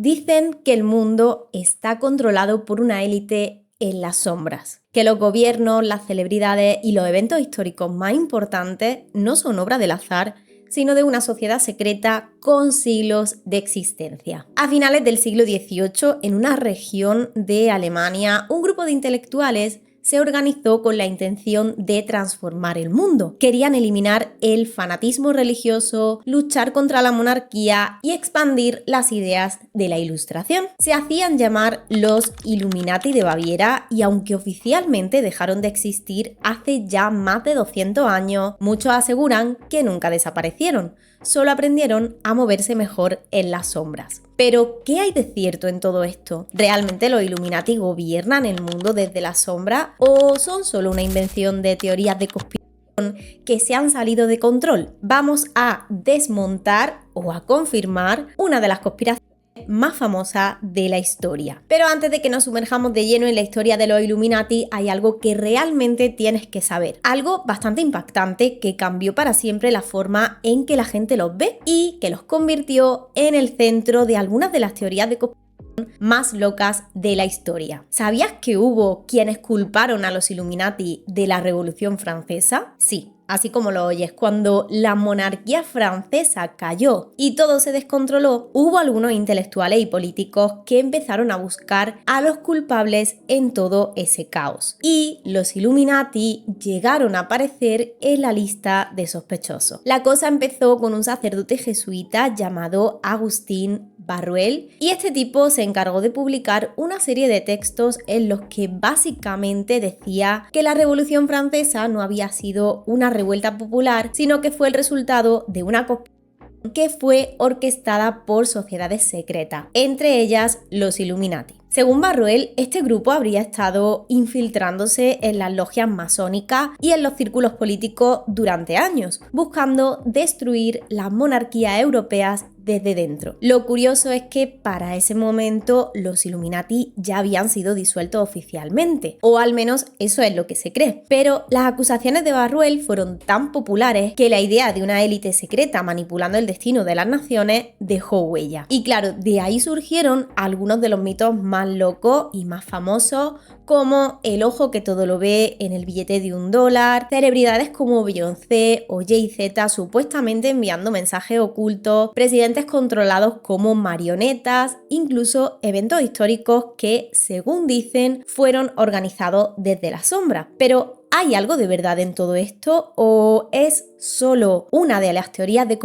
Dicen que el mundo está controlado por una élite en las sombras, que los gobiernos, las celebridades y los eventos históricos más importantes no son obra del azar, sino de una sociedad secreta con siglos de existencia. A finales del siglo XVIII, en una región de Alemania, un grupo de intelectuales se organizó con la intención de transformar el mundo. Querían eliminar el fanatismo religioso, luchar contra la monarquía y expandir las ideas de la Ilustración. Se hacían llamar los Illuminati de Baviera y aunque oficialmente dejaron de existir hace ya más de 200 años, muchos aseguran que nunca desaparecieron, solo aprendieron a moverse mejor en las sombras. Pero, ¿qué hay de cierto en todo esto? ¿Realmente los Illuminati gobiernan el mundo desde la sombra o son solo una invención de teorías de conspiración que se han salido de control? Vamos a desmontar o a confirmar una de las conspiraciones más famosa de la historia. Pero antes de que nos sumerjamos de lleno en la historia de los Illuminati, hay algo que realmente tienes que saber. Algo bastante impactante que cambió para siempre la forma en que la gente los ve y que los convirtió en el centro de algunas de las teorías de conspiración más locas de la historia. ¿Sabías que hubo quienes culparon a los Illuminati de la Revolución Francesa? Sí. Así como lo oyes, cuando la monarquía francesa cayó y todo se descontroló, hubo algunos intelectuales y políticos que empezaron a buscar a los culpables en todo ese caos. Y los Illuminati llegaron a aparecer en la lista de sospechosos. La cosa empezó con un sacerdote jesuita llamado Agustín Barruel y este tipo se encargó de publicar una serie de textos en los que básicamente decía que la Revolución Francesa no había sido una revuelta popular, sino que fue el resultado de una conspiración que fue orquestada por sociedades secretas, entre ellas los Illuminati. Según Barruel, este grupo habría estado infiltrándose en las logias masónicas y en los círculos políticos durante años, buscando destruir las monarquías europeas desde dentro. Lo curioso es que para ese momento los Illuminati ya habían sido disueltos oficialmente, o al menos eso es lo que se cree. Pero las acusaciones de Barruel fueron tan populares que la idea de una élite secreta manipulando el destino de las naciones dejó huella. Y claro, de ahí surgieron algunos de los mitos más locos y más famosos, como el ojo que todo lo ve en el billete de $1, celebridades como Beyoncé o Jay-Z supuestamente enviando mensajes ocultos, presidentes controlados como marionetas, incluso eventos históricos que, según dicen, fueron organizados desde la sombra. Pero, ¿hay algo de verdad en todo esto o es solo una de las teorías de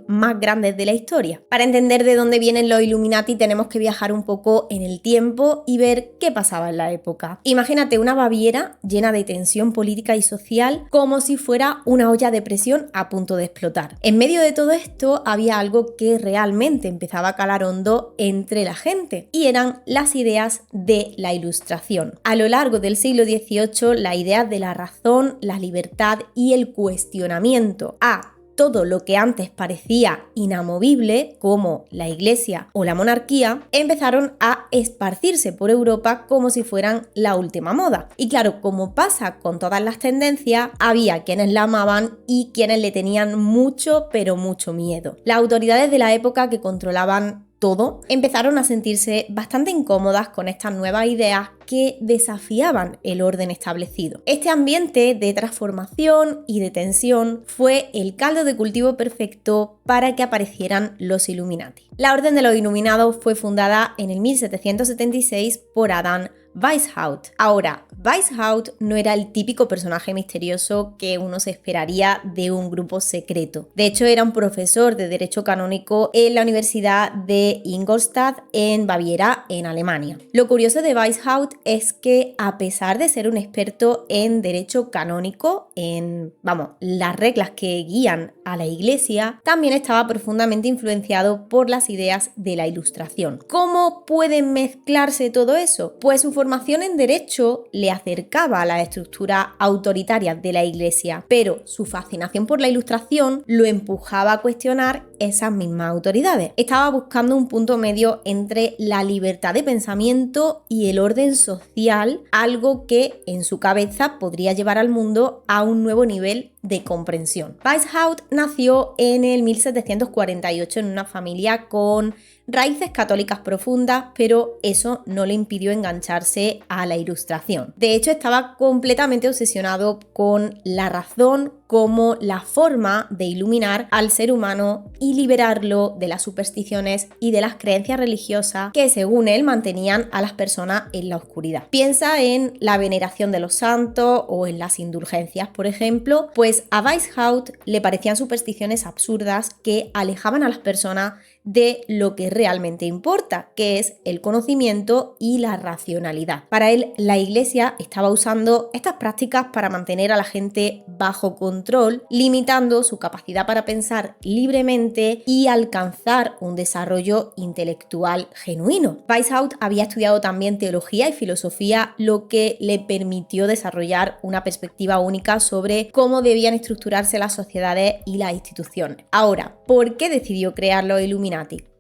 más grandes de la historia? Para entender de dónde vienen los Illuminati tenemos que viajar un poco en el tiempo y ver qué pasaba en la época. Imagínate una Baviera llena de tensión política y social, como si fuera una olla de presión a punto de explotar. En medio de todo esto había algo que realmente empezaba a calar hondo entre la gente y eran las ideas de la Ilustración. A lo largo del siglo XVIII, las ideas de la razón, la libertad y el cuestionamiento a todo lo que antes parecía inamovible, como la Iglesia o la monarquía, empezaron a esparcirse por Europa como si fueran la última moda. Y claro, como pasa con todas las tendencias, había quienes la amaban y quienes le tenían mucho, pero mucho miedo. Las autoridades de la época que controlaban todo, empezaron a sentirse bastante incómodas con estas nuevas ideas que desafiaban el orden establecido. Este ambiente de transformación y de tensión fue el caldo de cultivo perfecto para que aparecieran los Illuminati. La Orden de los Iluminados fue fundada en el 1776 por Adam Weishaupt. Ahora, Weishaupt no era el típico personaje misterioso que uno se esperaría de un grupo secreto. De hecho, era un profesor de Derecho Canónico en la Universidad de Ingolstadt en Baviera, en Alemania. Lo curioso de Weishaupt es que, a pesar de ser un experto en Derecho Canónico, en, las reglas que guían a la Iglesia, también estaba profundamente influenciado por las ideas de la Ilustración. ¿Cómo puede mezclarse todo eso? Pues su formación en Derecho le acercaba a las estructuras autoritarias de la Iglesia, pero su fascinación por la Ilustración lo empujaba a cuestionar esas mismas autoridades. Estaba buscando un punto medio entre la libertad de pensamiento y el orden social, algo que en su cabeza podría llevar al mundo a un nuevo nivel de comprensión. Weishaupt nació en el 1748 en una familia con raíces católicas profundas, pero eso no le impidió engancharse a la Ilustración. De hecho, estaba completamente obsesionado con la razón como la forma de iluminar al ser humano y liberarlo de las supersticiones y de las creencias religiosas que, según él, mantenían a las personas en la oscuridad. Piensa en la veneración de los santos o en las indulgencias, por ejemplo, pues a Weishaupt le parecían supersticiones absurdas que alejaban a las personas de lo que realmente importa, que es el conocimiento y la racionalidad. Para él, la Iglesia estaba usando estas prácticas para mantener a la gente bajo control, limitando su capacidad para pensar libremente y alcanzar un desarrollo intelectual genuino. Weishaupt había estudiado también teología y filosofía, lo que le permitió desarrollar una perspectiva única sobre cómo debían estructurarse las sociedades y las instituciones. Ahora, ¿por qué decidió crear los Illuminati?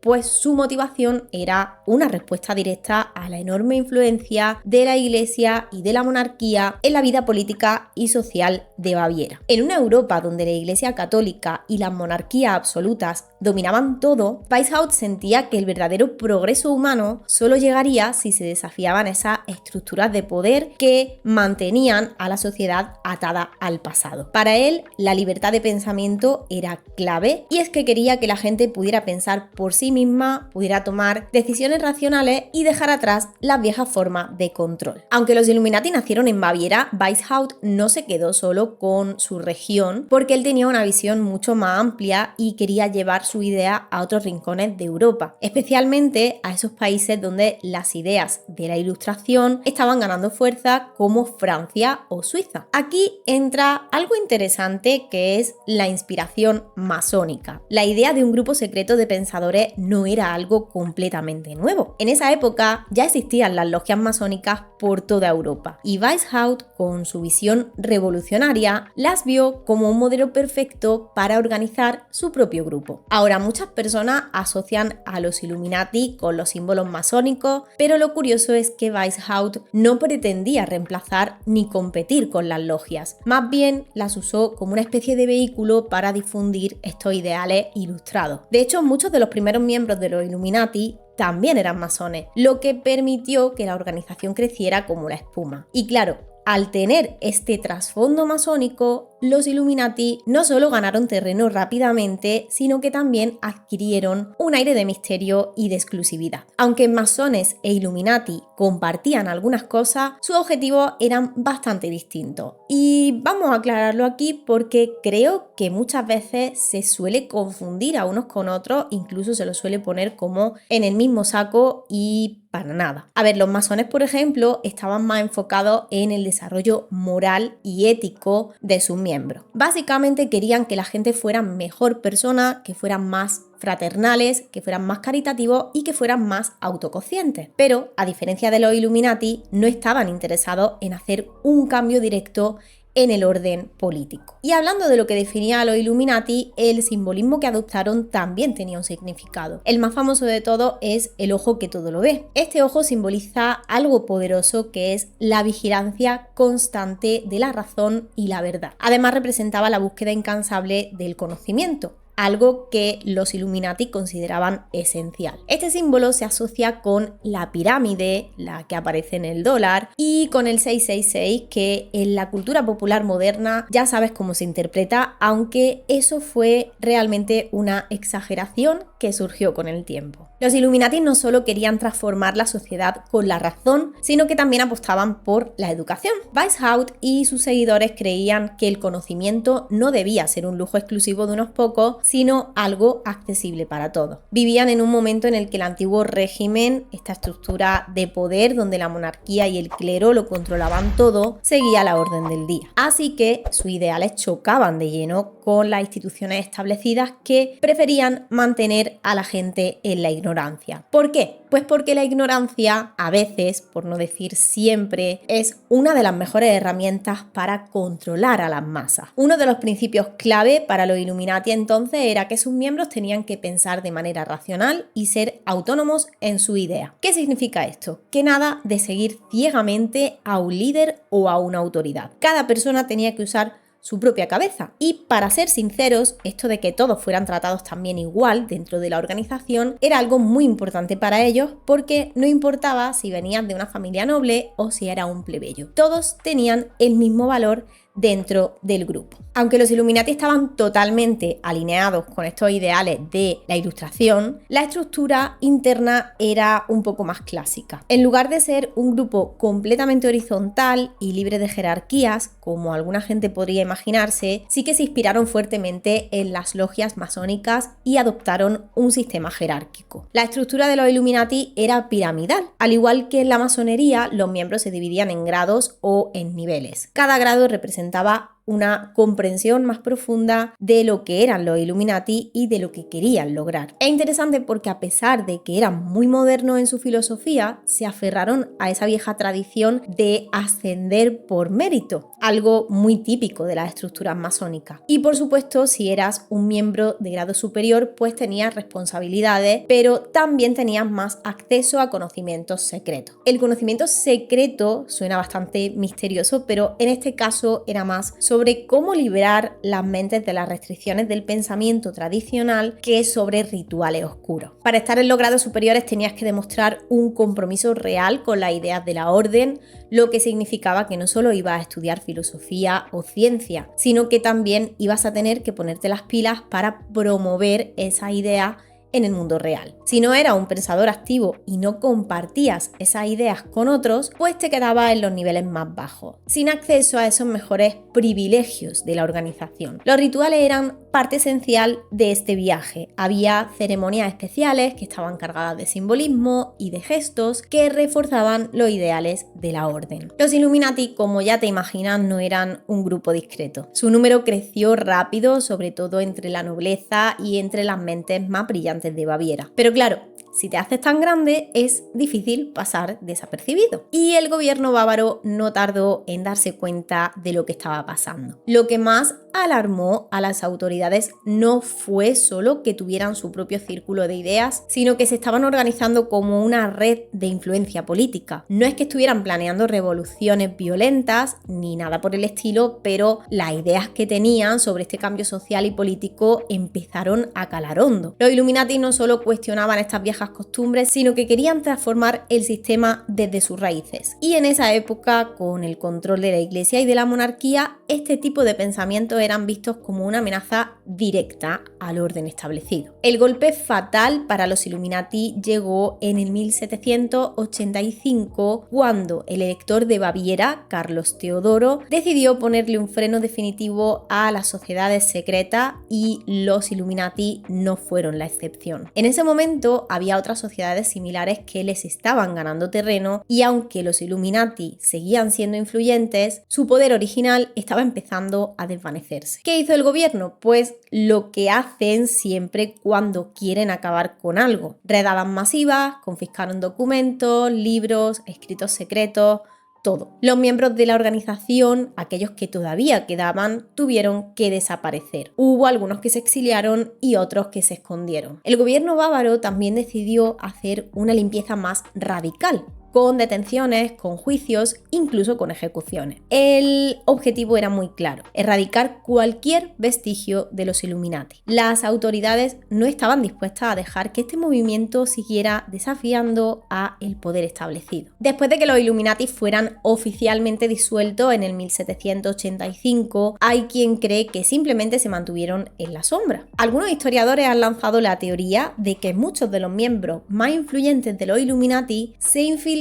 Pues su motivación era una respuesta directa a la enorme influencia de la Iglesia y de la monarquía en la vida política y social de Baviera. En una Europa donde la Iglesia católica y las monarquías absolutas dominaban todo, Weishaupt sentía que el verdadero progreso humano solo llegaría si se desafiaban esas estructuras de poder que mantenían a la sociedad atada al pasado. Para él, la libertad de pensamiento era clave, y es que quería que la gente pudiera pensar por sí misma, pudiera tomar decisiones racionales y dejar atrás las viejas formas de control. Aunque los Illuminati nacieron en Baviera, Weishaupt no se quedó solo con su región, porque él tenía una visión mucho más amplia y quería llevar su idea a otros rincones de Europa, especialmente a esos países donde las ideas de la Ilustración estaban ganando fuerza, como Francia o Suiza. Aquí entra algo interesante, que es la inspiración masónica. La idea de un grupo secreto de pensadores no era algo completamente nuevo. En esa época ya existían las logias masónicas por toda Europa, y Weishaupt, con su visión revolucionaria, las vio como un modelo perfecto para organizar su propio grupo. Ahora, muchas personas asocian a los Illuminati con los símbolos masónicos, pero lo curioso es que Weishaupt no pretendía reemplazar ni competir con las logias, más bien las usó como una especie de vehículo para difundir estos ideales ilustrados. De hecho, muchos de los primeros miembros de los Illuminati también eran masones, lo que permitió que la organización creciera como la espuma. Y claro, al tener este trasfondo masónico, los Illuminati no solo ganaron terreno rápidamente, sino que también adquirieron un aire de misterio y de exclusividad. Aunque masones e Illuminati compartían algunas cosas, sus objetivos eran bastante distintos. Y vamos a aclararlo aquí porque creo que muchas veces se suele confundir a unos con otros, incluso se los suele poner como en el mismo saco y para nada. A ver, los masones, por ejemplo, estaban más enfocados en el desarrollo moral y ético de sus miembros. Básicamente querían que la gente fuera mejor persona, que fueran más fraternales, que fueran más caritativos y que fueran más autoconscientes. Pero, a diferencia de los Illuminati, no estaban interesados en hacer un cambio directo en el orden político. Y hablando de lo que definía a los Illuminati, el simbolismo que adoptaron también tenía un significado. El más famoso de todo es el ojo que todo lo ve. Este ojo simboliza algo poderoso, que es la vigilancia constante de la razón y la verdad. Además, representaba la búsqueda incansable del conocimiento, algo que los Illuminati consideraban esencial. Este símbolo se asocia con la pirámide, la que aparece en el dólar, y con el 666, que en la cultura popular moderna ya sabes cómo se interpreta, aunque eso fue realmente una exageración que surgió con el tiempo. Los Illuminati no solo querían transformar la sociedad con la razón, sino que también apostaban por la educación. Weishaupt y sus seguidores creían que el conocimiento no debía ser un lujo exclusivo de unos pocos, sino algo accesible para todos. Vivían en un momento en el que el antiguo régimen, esta estructura de poder donde la monarquía y el clero lo controlaban todo, seguía la orden del día. Así que sus ideales chocaban de lleno con las instituciones establecidas, que preferían mantener a la gente en la ignorancia. ¿Por qué? Pues porque la ignorancia, a veces, por no decir siempre, es una de las mejores herramientas para controlar a las masas. Uno de los principios clave para los Illuminati entonces era que sus miembros tenían que pensar de manera racional y ser autónomos en su idea. ¿Qué significa esto? Que nada de seguir ciegamente a un líder o a una autoridad. Cada persona tenía que usar su propia cabeza. Y para ser sinceros, esto de que todos fueran tratados también igual dentro de la organización era algo muy importante para ellos, porque no importaba si venían de una familia noble o si era un plebeyo. Todos tenían el mismo valor dentro del grupo. Aunque los Illuminati estaban totalmente alineados con estos ideales de la Ilustración, la estructura interna era un poco más clásica. En lugar de ser un grupo completamente horizontal y libre de jerarquías, como alguna gente podría imaginarse, sí que se inspiraron fuertemente en las logias masónicas y adoptaron un sistema jerárquico. La estructura de los Illuminati era piramidal. Al igual que en la masonería, los miembros se dividían en grados o en niveles. Cada grado representaba una comprensión más profunda de lo que eran los Illuminati y de lo que querían lograr. Es interesante porque a pesar de que eran muy modernos en su filosofía, se aferraron a esa vieja tradición de ascender por mérito, algo muy típico de las estructuras masónicas. Y por supuesto, si eras un miembro de grado superior, pues tenías responsabilidades, pero también tenías más acceso a conocimientos secretos. El conocimiento secreto suena bastante misterioso, pero en este caso era más sobre cómo liberar las mentes de las restricciones del pensamiento tradicional que sobre rituales oscuros. Para estar en los grados superiores tenías que demostrar un compromiso real con las ideas de la orden, lo que significaba que no solo ibas a estudiar filosofía o ciencia, sino que también ibas a tener que ponerte las pilas para promover esa idea en el mundo real. Si no eras un pensador activo y no compartías esas ideas con otros, pues te quedabas en los niveles más bajos, sin acceso a esos mejores privilegios de la organización. Los rituales eran parte esencial de este viaje. Había ceremonias especiales que estaban cargadas de simbolismo y de gestos que reforzaban los ideales de la orden. Los Illuminati, como ya te imaginas, no eran un grupo discreto. Su número creció rápido, sobre todo entre la nobleza y entre las mentes más brillantes de Baviera. Pero claro, si te haces tan grande es difícil pasar desapercibido. Y el gobierno bávaro no tardó en darse cuenta de lo que estaba pasando. Lo que más alarmó a las autoridades no fue solo que tuvieran su propio círculo de ideas, sino que se estaban organizando como una red de influencia política. No es que estuvieran planeando revoluciones violentas ni nada por el estilo, pero las ideas que tenían sobre este cambio social y político empezaron a calar hondo. Los Illuminati no solo cuestionaban estas viejas costumbres, sino que querían transformar el sistema desde sus raíces. Y en esa época, con el control de la Iglesia y de la monarquía, este tipo de pensamientos eran vistos como una amenaza directa al orden establecido. El golpe fatal para los Illuminati llegó en el 1785, cuando el elector de Baviera, Carlos Teodoro, decidió ponerle un freno definitivo a las sociedades secretas, y los Illuminati no fueron la excepción. En ese momento había otras sociedades similares que les estaban ganando terreno, y aunque los Illuminati seguían siendo influyentes, su poder original estaba empezando a desvanecerse. ¿Qué hizo el gobierno? Pues lo que hacen siempre cuando quieren acabar con algo. Redadas masivas, confiscaron documentos, libros, escritos secretos, todo. Los miembros de la organización, aquellos que todavía quedaban, tuvieron que desaparecer. Hubo algunos que se exiliaron y otros que se escondieron. El gobierno bávaro también decidió hacer una limpieza más radical, con detenciones, con juicios, incluso con ejecuciones. El objetivo era muy claro: erradicar cualquier vestigio de los Illuminati. Las autoridades no estaban dispuestas a dejar que este movimiento siguiera desafiando a el poder establecido. Después de que los Illuminati fueran oficialmente disueltos en el 1785, hay quien cree que simplemente se mantuvieron en la sombra. Algunos historiadores han lanzado la teoría de que muchos de los miembros más influyentes de los Illuminati se infiltraron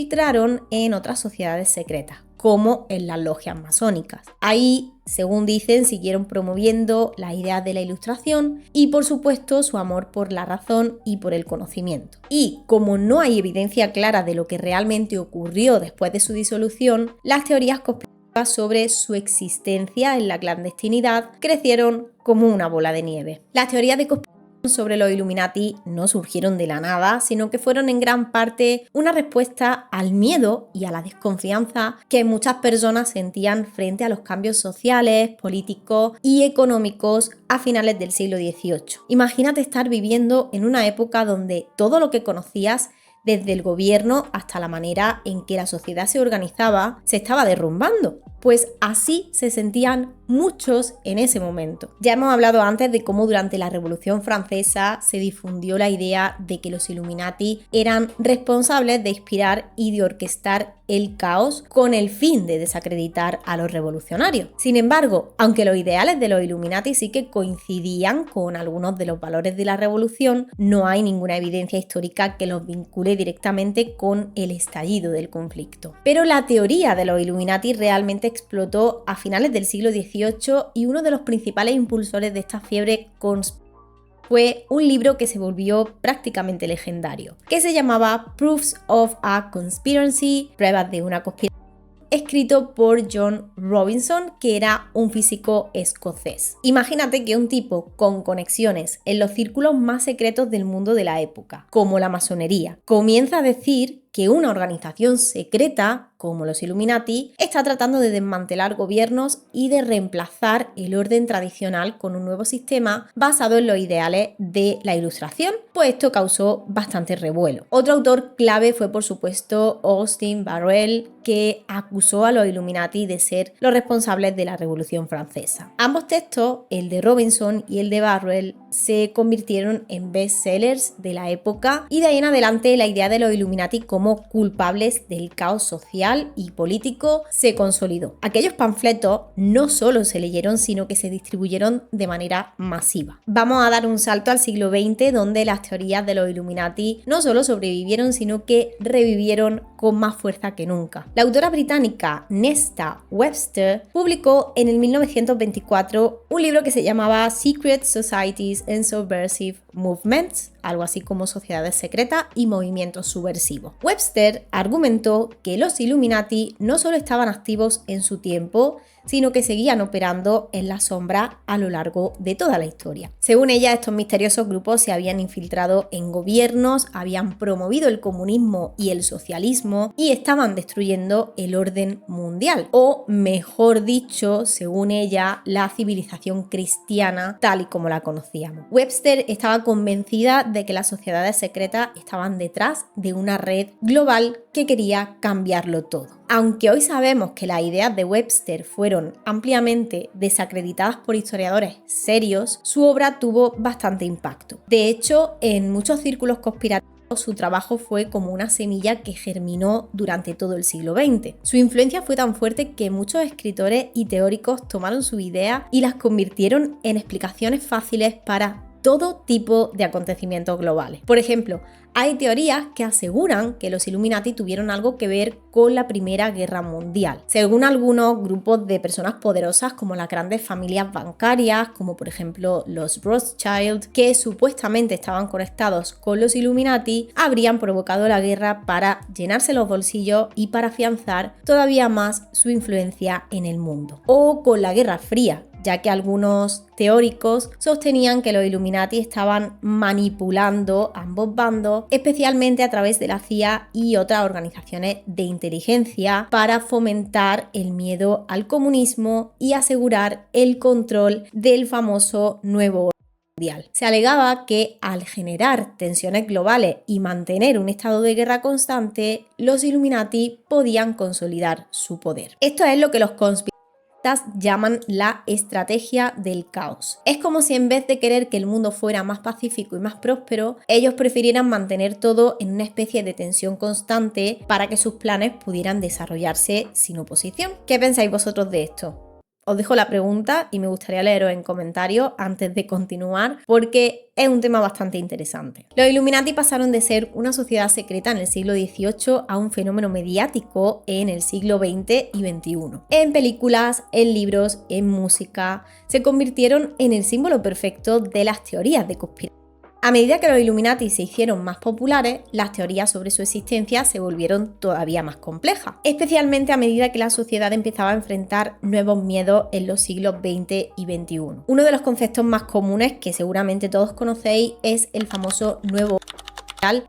en otras sociedades secretas, como en las logias masónicas. Ahí, según dicen, siguieron promoviendo las ideas de la Ilustración y, por supuesto, su amor por la razón y por el conocimiento. Y como no hay evidencia clara de lo que realmente ocurrió después de su disolución, las teorías conspirativas sobre su existencia en la clandestinidad crecieron como una bola de nieve. Las teorías de conspiración sobre los Illuminati no surgieron de la nada, sino que fueron en gran parte una respuesta al miedo y a la desconfianza que muchas personas sentían frente a los cambios sociales, políticos y económicos a finales del siglo XVIII. Imagínate estar viviendo en una época donde todo lo que conocías, desde el gobierno hasta la manera en que la sociedad se organizaba, se estaba derrumbando. Pues así se sentían muchos en ese momento. Ya hemos hablado antes de cómo durante la Revolución Francesa se difundió la idea de que los Illuminati eran responsables de inspirar y de orquestar el caos con el fin de desacreditar a los revolucionarios. Sin embargo, aunque los ideales de los Illuminati sí que coincidían con algunos de los valores de la revolución, no hay ninguna evidencia histórica que los vincule directamente con el estallido del conflicto. Pero la teoría de los Illuminati realmente explotó a finales del siglo XVIII y uno de los principales impulsores de esta fiebre fue un libro que se volvió prácticamente legendario, que se llamaba Proofs of a Conspiracy, pruebas de una conspiración, escrito por John Robinson, que era un físico escocés. Imagínate que un tipo con conexiones en los círculos más secretos del mundo de la época, como la masonería, comienza a decir que una organización secreta, como los Illuminati, está tratando de desmantelar gobiernos y de reemplazar el orden tradicional con un nuevo sistema basado en los ideales de la Ilustración, pues esto causó bastante revuelo. Otro autor clave fue, por supuesto, Austin Barrell, que acusó a los Illuminati de ser los responsables de la Revolución Francesa. Ambos textos, el de Robinson y el de Barrell, se convirtieron en bestsellers de la época y de ahí en adelante la idea de los Illuminati como culpables del caos social y político se consolidó. Aquellos panfletos no solo se leyeron, sino que se distribuyeron de manera masiva. Vamos a dar un salto al siglo XX, donde las teorías de los Illuminati no solo sobrevivieron, sino que revivieron con más fuerza que nunca. La autora británica Nesta Webster publicó en el 1924 un libro que se llamaba Secret Societies and Subversive Movements, algo así como sociedades secretas y movimientos subversivos. Webster argumentó que los Illuminati no solo estaban activos en su tiempo, sino que seguían operando en la sombra a lo largo de toda la historia. Según ella, estos misteriosos grupos se habían infiltrado en gobiernos, habían promovido el comunismo y el socialismo y estaban destruyendo el orden mundial, o mejor dicho, según ella, la civilización cristiana tal y como la conocíamos. Webster estaba convencida de que las sociedades secretas estaban detrás de una red global que quería cambiarlo todo. Aunque hoy sabemos que las ideas de Webster fueron ampliamente desacreditadas por historiadores serios, su obra tuvo bastante impacto. De hecho, en muchos círculos conspirativos su trabajo fue como una semilla que germinó durante todo el siglo XX. Su influencia fue tan fuerte que muchos escritores y teóricos tomaron su idea y las convirtieron en explicaciones fáciles para todo tipo de acontecimientos globales. Por ejemplo, hay teorías que aseguran que los Illuminati tuvieron algo que ver con la Primera Guerra Mundial. Según algunos grupos de personas poderosas, como las grandes familias bancarias, como por ejemplo los Rothschild, que supuestamente estaban conectados con los Illuminati, habrían provocado la guerra para llenarse los bolsillos y para afianzar todavía más su influencia en el mundo. O con la Guerra Fría, ya que algunos teóricos sostenían que los Illuminati estaban manipulando ambos bandos, especialmente a través de la CIA y otras organizaciones de inteligencia, para fomentar el miedo al comunismo y asegurar el control del famoso nuevo orden mundial. Se alegaba que al generar tensiones globales y mantener un estado de guerra constante, los Illuminati podían consolidar su poder. Esto es lo que los conspiradores llaman la estrategia del caos. Es como si en vez de querer que el mundo fuera más pacífico y más próspero, ellos prefirieran mantener todo en una especie de tensión constante para que sus planes pudieran desarrollarse sin oposición. ¿Qué pensáis vosotros de esto? Os dejo la pregunta y me gustaría leeros en comentarios antes de continuar, porque es un tema bastante interesante. Los Illuminati pasaron de ser una sociedad secreta en el siglo XVIII a un fenómeno mediático en el siglo XX y XXI. En películas, en libros, en música, se convirtieron en el símbolo perfecto de las teorías de conspiración. A medida que los Illuminati se hicieron más populares, las teorías sobre su existencia se volvieron todavía más complejas, especialmente a medida que la sociedad empezaba a enfrentar nuevos miedos en los siglos XX y XXI. Uno de los conceptos más comunes que seguramente todos conocéis es el famoso nuevo orden,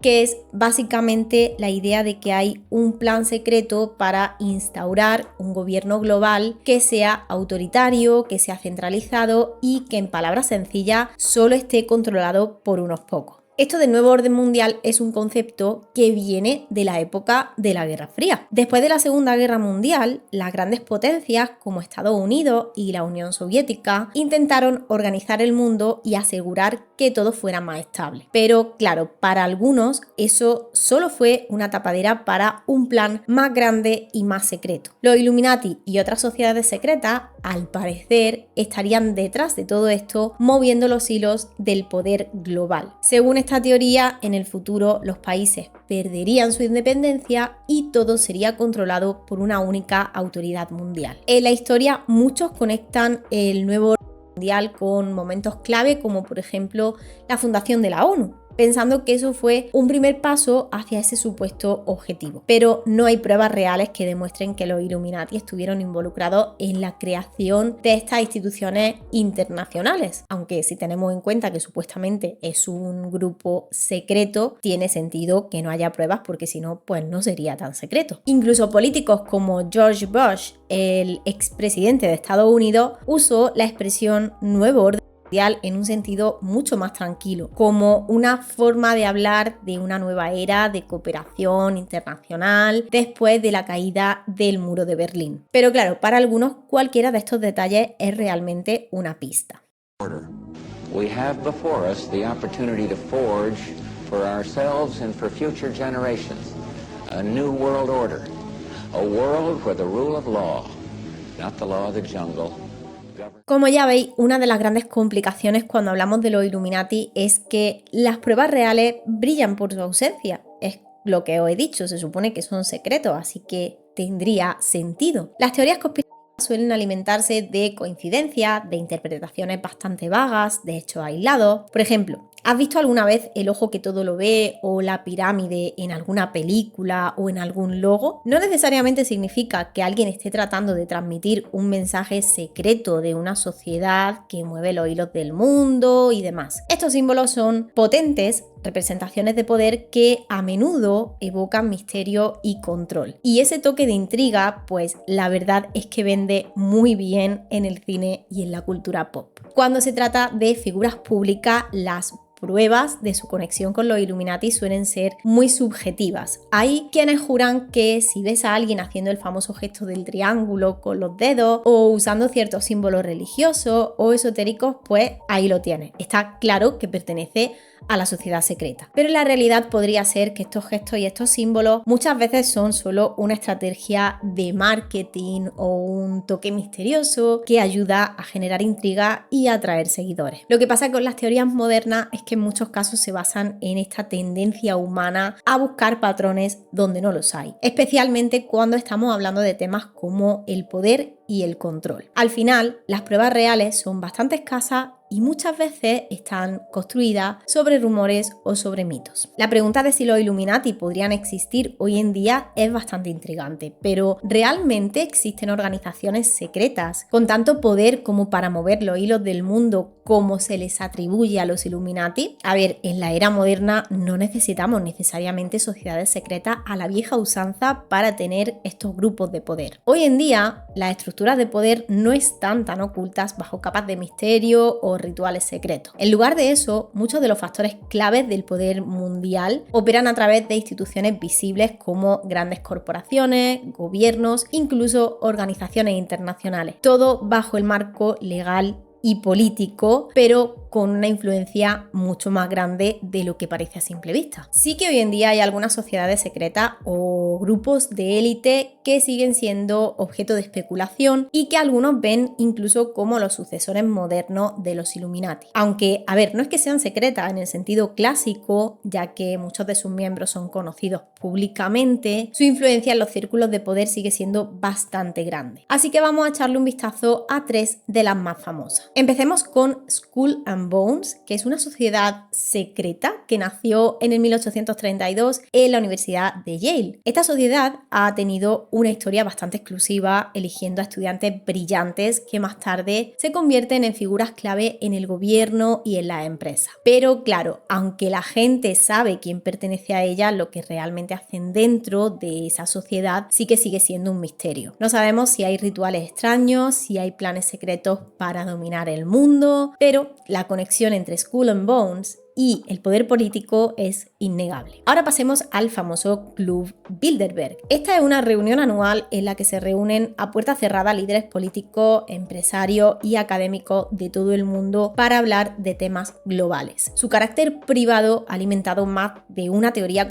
que es básicamente la idea de que hay un plan secreto para instaurar un gobierno global que sea autoritario, que sea centralizado y que, en palabras sencillas, solo esté controlado por unos pocos. Esto del nuevo orden mundial es un concepto que viene de la época de la Guerra Fría. Después de la Segunda Guerra Mundial, las grandes potencias como Estados Unidos y la Unión Soviética intentaron organizar el mundo y asegurar que todo fuera más estable. Pero claro, para algunos eso solo fue una tapadera para un plan más grande y más secreto. Los Illuminati y otras sociedades secretas, al parecer, estarían detrás de todo esto, moviendo los hilos del poder global. Según esta teoría, en el futuro los países perderían su independencia y todo sería controlado por una única autoridad mundial. En la historia, muchos conectan el nuevo orden mundial con momentos clave, como por ejemplo la fundación de la ONU, pensando que eso fue un primer paso hacia ese supuesto objetivo. Pero no hay pruebas reales que demuestren que los Illuminati estuvieron involucrados en la creación de estas instituciones internacionales, aunque si tenemos en cuenta que supuestamente es un grupo secreto, tiene sentido que no haya pruebas porque si no, pues no sería tan secreto. Incluso políticos como George Bush, el expresidente de Estados Unidos, usó la expresión nuevo orden en un sentido mucho más tranquilo, como una forma de hablar de una nueva era de cooperación internacional después de la caída del muro de Berlín. Pero claro, para algunos cualquiera de estos detalles es realmente una pista. We have before us the opportunity to forge for ourselves and for future generations a new world order, a world where the rule of law, not the law of the jungle. Como ya veis, una de las grandes complicaciones cuando hablamos de los Illuminati es que las pruebas reales brillan por su ausencia. Es lo que os he dicho, se supone que son secretos, así que tendría sentido. Las teorías conspirativas suelen alimentarse de coincidencias, de interpretaciones bastante vagas, de hechos aislados. Por ejemplo, ¿has visto alguna vez el ojo que todo lo ve o la pirámide en alguna película o en algún logo? No necesariamente significa que alguien esté tratando de transmitir un mensaje secreto de una sociedad que mueve los hilos del mundo y demás. Estos símbolos son potentes representaciones de poder que a menudo evocan misterio y control. Y ese toque de intriga, pues la verdad es que vende muy bien en el cine y en la cultura pop. Cuando se trata de figuras públicas, las pruebas de su conexión con los Illuminati suelen ser muy subjetivas. Hay quienes juran que si ves a alguien haciendo el famoso gesto del triángulo con los dedos o usando ciertos símbolos religiosos o esotéricos, pues ahí lo tienes. Está claro que pertenece a la sociedad secreta. Pero la realidad podría ser que estos gestos y estos símbolos muchas veces son solo una estrategia de marketing o un toque misterioso que ayuda a generar intriga y a atraer seguidores. Lo que pasa con las teorías modernas es que en muchos casos se basan en esta tendencia humana a buscar patrones donde no los hay, especialmente cuando estamos hablando de temas como el poder y el control. Al final, las pruebas reales son bastante escasas y muchas veces están construidas sobre rumores o sobre mitos. La pregunta de si los Illuminati podrían existir hoy en día es bastante intrigante, pero ¿realmente existen organizaciones secretas con tanto poder como para mover los hilos del mundo como se les atribuye a los Illuminati? A ver, en la era moderna no necesitamos necesariamente sociedades secretas a la vieja usanza para tener estos grupos de poder. Hoy en día, las estructuras de poder no están tan ocultas bajo capas de misterio o rituales secretos. En lugar de eso, muchos de los factores claves del poder mundial operan a través de instituciones visibles como grandes corporaciones, gobiernos, incluso organizaciones internacionales. Todo bajo el marco legal y político, pero con una influencia mucho más grande de lo que parece a simple vista. Sí que hoy en día hay algunas sociedades secretas o grupos de élite que siguen siendo objeto de especulación y que algunos ven incluso como los sucesores modernos de los Illuminati. Aunque, a ver, no es que sean secretas en el sentido clásico, ya que muchos de sus miembros son conocidos públicamente, su influencia en los círculos de poder sigue siendo bastante grande. Así que vamos a echarle un vistazo a tres de las más famosas. Empecemos con Skull and Bones, que es una sociedad secreta que nació en el 1832 en la Universidad de Yale. Esta sociedad ha tenido una historia bastante exclusiva, eligiendo a estudiantes brillantes que más tarde se convierten en figuras clave en el gobierno y en la empresa. Pero claro, aunque la gente sabe quién pertenece a ella, lo que realmente hacen dentro de esa sociedad sí que sigue siendo un misterio. No sabemos si hay rituales extraños, si hay planes secretos para dominar el mundo, pero la conexión entre Skull and Bones y el poder político es innegable. Ahora pasemos al famoso Club Bilderberg. Esta es una reunión anual en la que se reúnen a puerta cerrada líderes políticos, empresarios y académicos de todo el mundo para hablar de temas globales. Su carácter privado ha alimentado más de una teoría,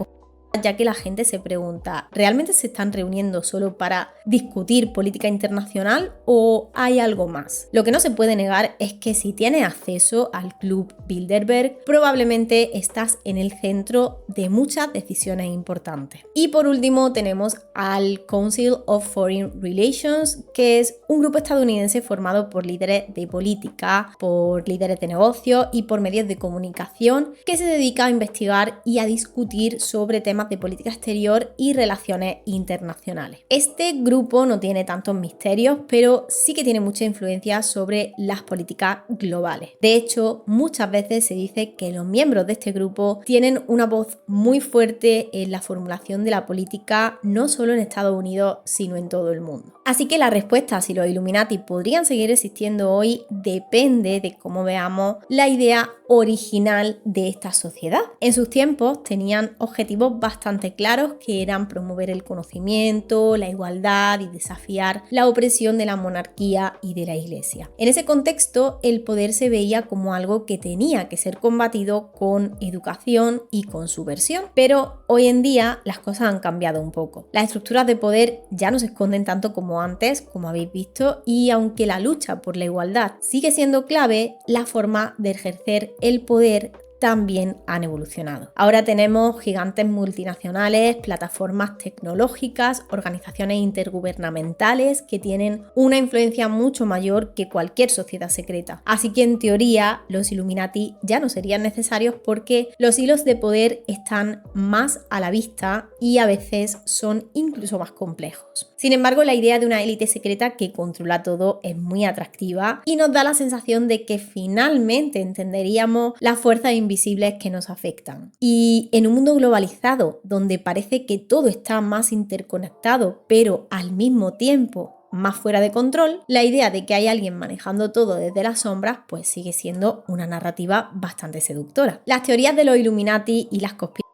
ya que la gente se pregunta, ¿realmente se están reuniendo solo para discutir política internacional o hay algo más? Lo que no se puede negar es que si tienes acceso al Club Bilderberg, probablemente estás en el centro de muchas decisiones importantes. Y por último tenemos al Council of Foreign Relations, que es un grupo estadounidense formado por líderes de política, por líderes de negocios y por medios de comunicación que se dedica a investigar y a discutir sobre temas de política exterior y relaciones internacionales. Este grupo no tiene tantos misterios, pero sí que tiene mucha influencia sobre las políticas globales. De hecho, muchas veces se dice que los miembros de este grupo tienen una voz muy fuerte en la formulación de la política, no solo en Estados Unidos, sino en todo el mundo. Así que la respuesta a si los Illuminati podrían seguir existiendo hoy depende de cómo veamos la idea original de esta sociedad. En sus tiempos tenían objetivos bastante claros, que eran promover el conocimiento, la igualdad y desafiar la opresión de la monarquía y de la iglesia. En ese contexto, el poder se veía como algo que tenía que ser combatido con educación y con subversión. Pero hoy en día las cosas han cambiado un poco. Las estructuras de poder ya no se esconden tanto como antes, como habéis visto, y aunque la lucha por la igualdad sigue siendo clave, la forma de ejercer el poder también han evolucionado. Ahora tenemos gigantes multinacionales, plataformas tecnológicas, organizaciones intergubernamentales que tienen una influencia mucho mayor que cualquier sociedad secreta. Así que en teoría los Illuminati ya no serían necesarios porque los hilos de poder están más a la vista y a veces son incluso más complejos. Sin embargo, la idea de una élite secreta que controla todo es muy atractiva y nos da la sensación de que finalmente entenderíamos la fuerza invisibles que nos afectan. Y en un mundo globalizado, donde parece que todo está más interconectado, pero al mismo tiempo más fuera de control, la idea de que hay alguien manejando todo desde las sombras pues sigue siendo una narrativa bastante seductora. Las teorías de los Illuminati y las conspiraciones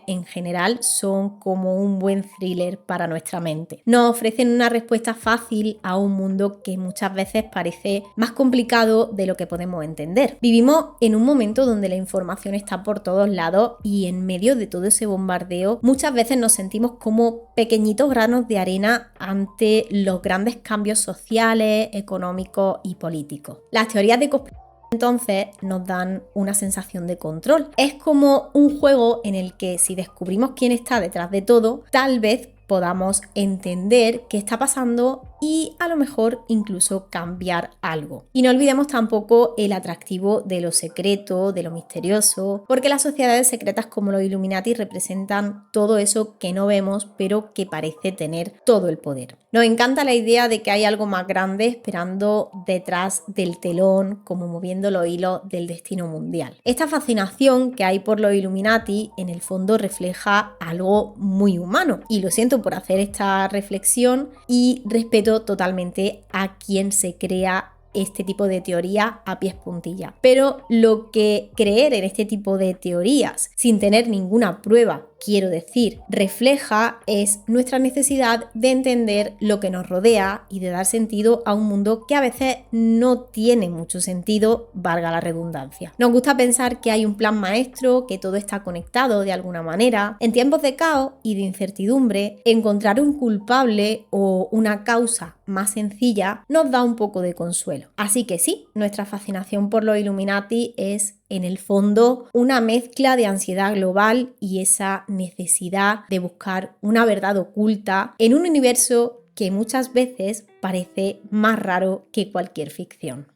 en general son como un buen thriller para nuestra mente. Nos ofrecen una respuesta fácil a un mundo que muchas veces parece más complicado de lo que podemos entender. Vivimos en un momento donde la información está por todos lados y en medio de todo ese bombardeo muchas veces nos sentimos como pequeñitos granos de arena ante los grandes cambios sociales, económicos y políticos. Las teorías de conspiración entonces nos dan una sensación de control. Es como un juego en el que si descubrimos quién está detrás de todo, tal vez podamos entender qué está pasando y a lo mejor incluso cambiar algo. Y no olvidemos tampoco el atractivo de lo secreto, de lo misterioso, porque las sociedades secretas como los Illuminati representan todo eso que no vemos, pero que parece tener todo el poder. Nos encanta la idea de que hay algo más grande esperando detrás del telón, como moviendo los hilos del destino mundial. Esta fascinación que hay por los Illuminati en el fondo refleja algo muy humano. Y lo siento por hacer esta reflexión y respeto totalmente a quien se crea este tipo de teoría a pies puntilla. Pero lo que creer en este tipo de teorías sin tener ninguna prueba, quiero decir, refleja es nuestra necesidad de entender lo que nos rodea y de dar sentido a un mundo que a veces no tiene mucho sentido, valga la redundancia. Nos gusta pensar que hay un plan maestro, que todo está conectado de alguna manera. En tiempos de caos y de incertidumbre, encontrar un culpable o una causa más sencilla nos da un poco de consuelo. Así que sí, nuestra fascinación por los Illuminati es en el fondo una mezcla de ansiedad global y esa necesidad de buscar una verdad oculta en un universo que muchas veces parece más raro que cualquier ficción.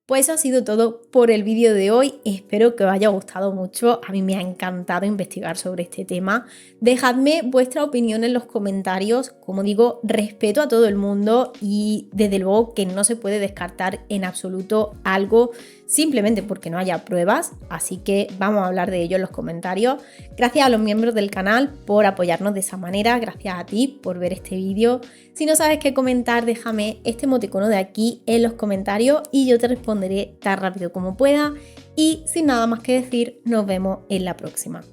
Pues eso ha sido todo por el vídeo de hoy, espero que os haya gustado mucho, a mí me ha encantado investigar sobre este tema. Dejadme vuestra opinión en los comentarios, como digo, respeto a todo el mundo y desde luego que no se puede descartar en absoluto algo simplemente porque no haya pruebas, así que vamos a hablar de ello en los comentarios. Gracias a los miembros del canal por apoyarnos de esa manera, gracias a ti por ver este vídeo. Si no sabes qué comentar, déjame este emoticono de aquí en los comentarios y yo te responderé tan rápido como pueda. Y sin nada más que decir, nos vemos en la próxima.